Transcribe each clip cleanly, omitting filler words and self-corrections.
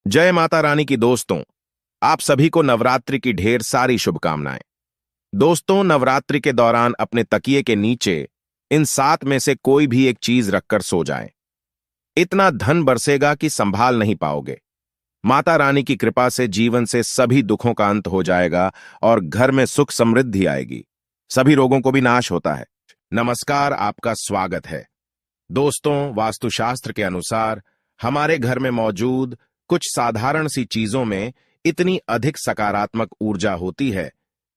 जय माता रानी की दोस्तों। आप सभी को नवरात्रि की ढेर सारी शुभकामनाएं। दोस्तों, नवरात्रि के दौरान अपने तकिए के नीचे इन 7 में से कोई भी एक चीज रखकर सो जाएं। इतना धन बरसेगा कि संभाल नहीं पाओगे। माता रानी की कृपा से जीवन से सभी दुखों का अंत हो जाएगा और घर में सुख समृद्धि आएगी। सभी रोगों को भी नाश होता है। नमस्कार, आपका स्वागत है। दोस्तों, वास्तुशास्त्र के अनुसार हमारे घर में मौजूद कुछ साधारण सी चीजों में इतनी अधिक सकारात्मक ऊर्जा होती है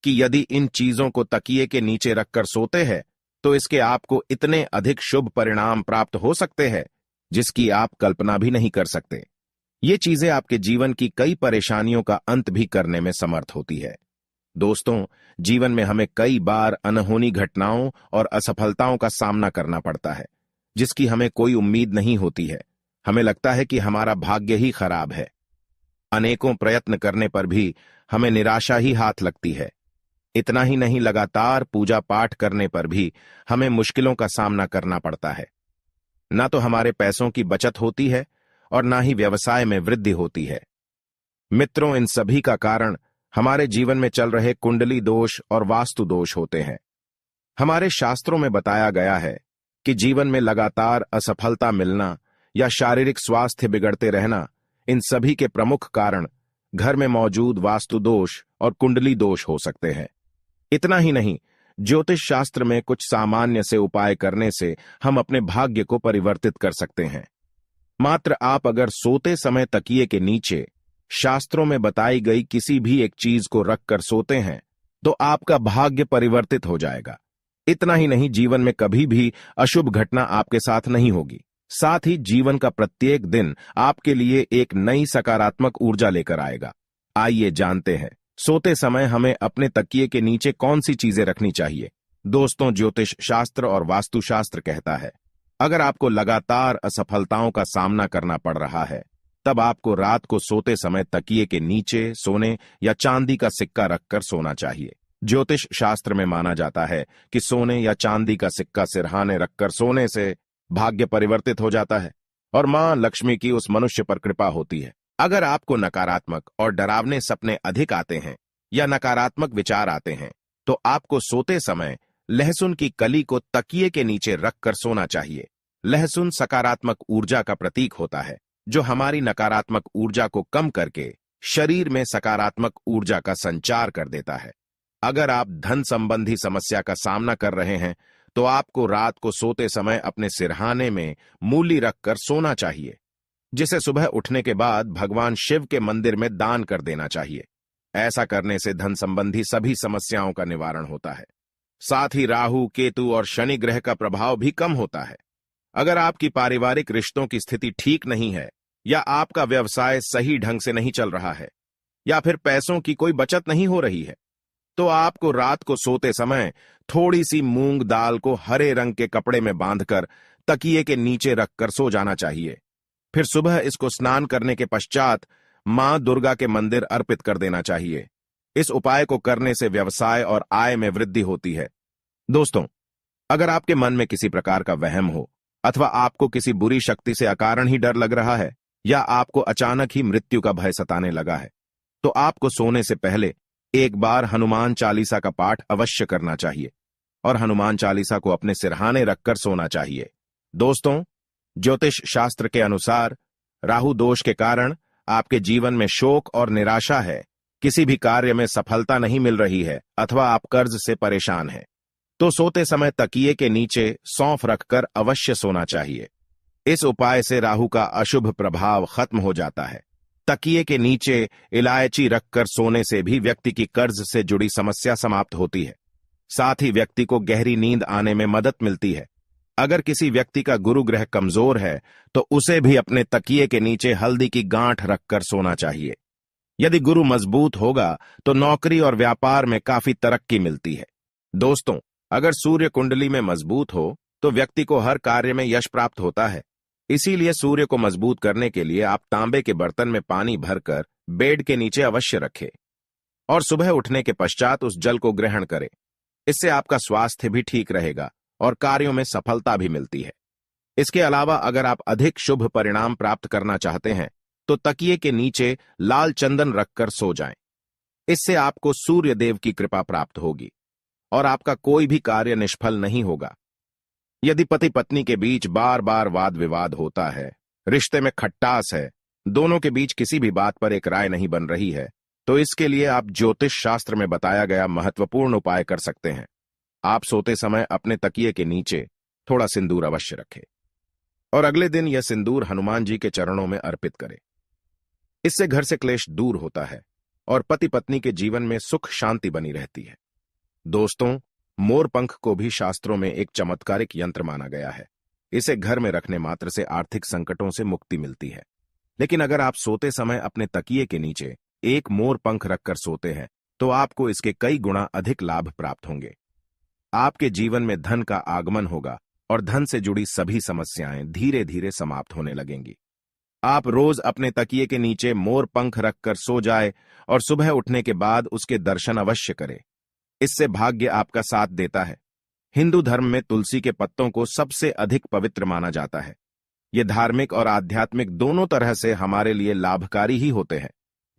कि यदि इन चीजों को तकिए के नीचे रखकर सोते हैं तो इसके आपको इतने अधिक शुभ परिणाम प्राप्त हो सकते हैं जिसकी आप कल्पना भी नहीं कर सकते। ये चीजें आपके जीवन की कई परेशानियों का अंत भी करने में समर्थ होती है। दोस्तों, जीवन में हमें कई बार अनहोनी घटनाओं और असफलताओं का सामना करना पड़ता है जिसकी हमें कोई उम्मीद नहीं होती है। हमें लगता है कि हमारा भाग्य ही खराब है। अनेकों प्रयत्न करने पर भी हमें निराशा ही हाथ लगती है। इतना ही नहीं, लगातार पूजा पाठ करने पर भी हमें मुश्किलों का सामना करना पड़ता है। ना तो हमारे पैसों की बचत होती है और ना ही व्यवसाय में वृद्धि होती है। मित्रों, इन सभी का कारण हमारे जीवन में चल रहे कुंडली दोष और वास्तु दोष होते हैं। हमारे शास्त्रों में बताया गया है कि जीवन में लगातार असफलता मिलना या शारीरिक स्वास्थ्य बिगड़ते रहना, इन सभी के प्रमुख कारण घर में मौजूद वास्तु दोष और कुंडली दोष हो सकते हैं। इतना ही नहीं, ज्योतिष शास्त्र में कुछ सामान्य से उपाय करने से हम अपने भाग्य को परिवर्तित कर सकते हैं। मात्र आप अगर सोते समय तकिए के नीचे शास्त्रों में बताई गई किसी भी एक चीज को रखकर सोते हैं तो आपका भाग्य परिवर्तित हो जाएगा। इतना ही नहीं, जीवन में कभी भी अशुभ घटना आपके साथ नहीं होगी। साथ ही जीवन का प्रत्येक दिन आपके लिए एक नई सकारात्मक ऊर्जा लेकर आएगा। आइए जानते हैं, सोते समय हमें अपने तकिए के नीचे कौन सी चीजें रखनी चाहिए। दोस्तों, ज्योतिष शास्त्र और वास्तुशास्त्र कहता है, अगर आपको लगातार असफलताओं का सामना करना पड़ रहा है तब आपको रात को सोते समय तकिए के नीचे सोने या चांदी का सिक्का रखकर सोना चाहिए। ज्योतिष शास्त्र में माना जाता है कि सोने या चांदी का सिक्का सिरहाने रखकर सोने से भाग्य परिवर्तित हो जाता है और मां लक्ष्मी की उस मनुष्य पर कृपा होती है। अगर आपको नकारात्मक और डरावने सपने अधिक आते हैं या नकारात्मक विचार आते हैं तो आपको सोते समय लहसुन की कली को तकिए के नीचे रखकर सोना चाहिए। लहसुन सकारात्मक ऊर्जा का प्रतीक होता है जो हमारी नकारात्मक ऊर्जा को कम करके शरीर में सकारात्मक ऊर्जा का संचार कर देता है। अगर आप धन संबंधी समस्या का सामना कर रहे हैं तो आपको रात को सोते समय अपने सिरहाने में मूली रखकर सोना चाहिए, जिसे सुबह उठने के बाद भगवान शिव के मंदिर में दान कर देना चाहिए। ऐसा करने से धन संबंधी सभी समस्याओं का निवारण होता है। साथ ही राहु, केतु और शनि ग्रह का प्रभाव भी कम होता है। अगर आपकी पारिवारिक रिश्तों की स्थिति ठीक नहीं है या आपका व्यवसाय सही ढंग से नहीं चल रहा है या फिर पैसों की कोई बचत नहीं हो रही है तो आपको रात को सोते समय थोड़ी सी मूंग दाल को हरे रंग के कपड़े में बांधकर तकिए के नीचे रखकर सो जाना चाहिए। फिर सुबह इसको स्नान करने के पश्चात मां दुर्गा के मंदिर अर्पित कर देना चाहिए। इस उपाय को करने से व्यवसाय और आय में वृद्धि होती है। दोस्तों, अगर आपके मन में किसी प्रकार का वहम हो अथवा आपको किसी बुरी शक्ति से अकारण ही डर लग रहा है या आपको अचानक ही मृत्यु का भय सताने लगा है तो आपको सोने से पहले एक बार हनुमान चालीसा का पाठ अवश्य करना चाहिए और हनुमान चालीसा को अपने सिरहाने रखकर सोना चाहिए। दोस्तों, ज्योतिष शास्त्र के अनुसार राहु दोष के कारण आपके जीवन में शोक और निराशा है, किसी भी कार्य में सफलता नहीं मिल रही है अथवा आप कर्ज से परेशान हैं तो सोते समय तकिए के नीचे सौंफ रखकर अवश्य सोना चाहिए। इस उपाय से राहु का अशुभ प्रभाव खत्म हो जाता है। तकिए के नीचे इलायची रखकर सोने से भी व्यक्ति की कर्ज से जुड़ी समस्या समाप्त होती है। साथ ही व्यक्ति को गहरी नींद आने में मदद मिलती है। अगर किसी व्यक्ति का गुरु ग्रह कमजोर है तो उसे भी अपने तकिए के नीचे हल्दी की गांठ रखकर सोना चाहिए। यदि गुरु मजबूत होगा तो नौकरी और व्यापार में काफी तरक्की मिलती है। दोस्तों, अगर सूर्य कुंडली में मजबूत हो तो व्यक्ति को हर कार्य में यश प्राप्त होता है। इसीलिए सूर्य को मजबूत करने के लिए आप तांबे के बर्तन में पानी भरकर बेड के नीचे अवश्य रखें और सुबह उठने के पश्चात उस जल को ग्रहण करें। इससे आपका स्वास्थ्य भी ठीक रहेगा और कार्यों में सफलता भी मिलती है। इसके अलावा अगर आप अधिक शुभ परिणाम प्राप्त करना चाहते हैं तो तकिए के नीचे लाल चंदन रखकर सो जाएं। इससे आपको सूर्य देव की कृपा प्राप्त होगी और आपका कोई भी कार्य निष्फल नहीं होगा। यदि पति पत्नी के बीच बार बार वाद विवाद होता है, रिश्ते में खट्टास है, दोनों के बीच किसी भी बात पर एक राय नहीं बन रही है, तो इसके लिए आप ज्योतिष शास्त्र में बताया गया महत्वपूर्ण उपाय कर सकते हैं। आप सोते समय अपने तकिए के नीचे थोड़ा सिंदूर अवश्य रखें और अगले दिन यह सिंदूर हनुमान जी के चरणों में अर्पित करें। इससे घर से क्लेश दूर होता है और पति पत्नी के जीवन में सुख शांति बनी रहती है। दोस्तों, मोर पंख को भी शास्त्रों में एक चमत्कारिक यंत्र माना गया है। इसे घर में रखने मात्र से आर्थिक संकटों से मुक्ति मिलती है। लेकिन अगर आप सोते समय अपने तकिए के नीचे एक मोर पंख रखकर सोते हैं, तो आपको इसके कई गुना अधिक लाभ प्राप्त होंगे। आपके जीवन में धन का आगमन होगा और धन से जुड़ी सभी समस्याएं धीरे धीरे समाप्त होने लगेंगी। आप रोज अपने तकिए के नीचे मोर पंख रखकर सो जाए और सुबह उठने के बाद उसके दर्शन अवश्य करें। इससे भाग्य आपका साथ देता है। हिंदू धर्म में तुलसी के पत्तों को सबसे अधिक पवित्र माना जाता है। ये धार्मिक और आध्यात्मिक दोनों तरह से हमारे लिए लाभकारी ही होते हैं।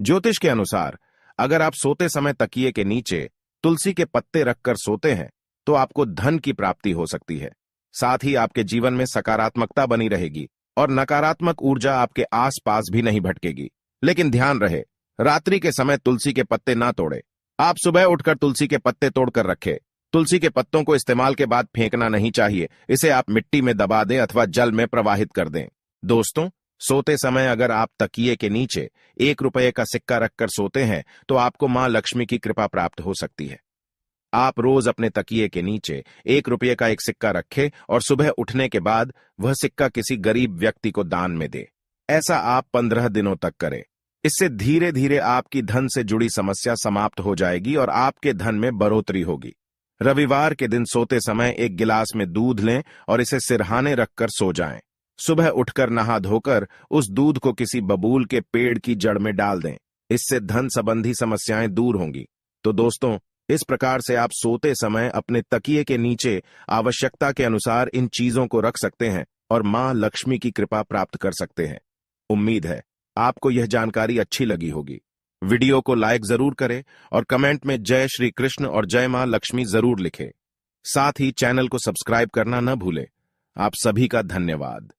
ज्योतिष के अनुसार अगर आप सोते समय तकिए के नीचे तुलसी के पत्ते रखकर सोते हैं, तो आपको धन की प्राप्ति हो सकती है। साथ ही आपके जीवन में सकारात्मकता बनी रहेगी और नकारात्मक ऊर्जा आपके आसपास भी नहीं भटकेगी। लेकिन ध्यान रहे, रात्रि के समय तुलसी के पत्ते ना तोड़े। आप सुबह उठकर तुलसी के पत्ते तोड़कर रखें। तुलसी के पत्तों को इस्तेमाल के बाद फेंकना नहीं चाहिए। इसे आप मिट्टी में दबा दें अथवा जल में प्रवाहित कर दें। दोस्तों, सोते समय अगर आप तकिए के नीचे ₹1 का सिक्का रखकर सोते हैं, तो आपको मां लक्ष्मी की कृपा प्राप्त हो सकती है। आप रोज अपने तकिए के नीचे ₹1 का एक सिक्का रखें और सुबह उठने के बाद वह सिक्का किसी गरीब व्यक्ति को दान में दे। ऐसा आप 15 दिनों तक करें। इससे धीरे धीरे आपकी धन से जुड़ी समस्या समाप्त हो जाएगी और आपके धन में बढ़ोतरी होगी। रविवार के दिन सोते समय एक गिलास में दूध लें और इसे सिरहाने रखकर सो जाएं। सुबह उठकर नहा धोकर उस दूध को किसी बबूल के पेड़ की जड़ में डाल दें। इससे धन संबंधी समस्याएं दूर होंगी। तो दोस्तों, इस प्रकार से आप सोते समय अपने तकिए के नीचे आवश्यकता के अनुसार इन चीजों को रख सकते हैं और मां लक्ष्मी की कृपा प्राप्त कर सकते हैं। उम्मीद है आपको यह जानकारी अच्छी लगी होगी। वीडियो को लाइक जरूर करें और कमेंट में जय श्री कृष्ण और जय मां लक्ष्मी जरूर लिखें। साथ ही चैनल को सब्सक्राइब करना न भूलें। आप सभी का धन्यवाद।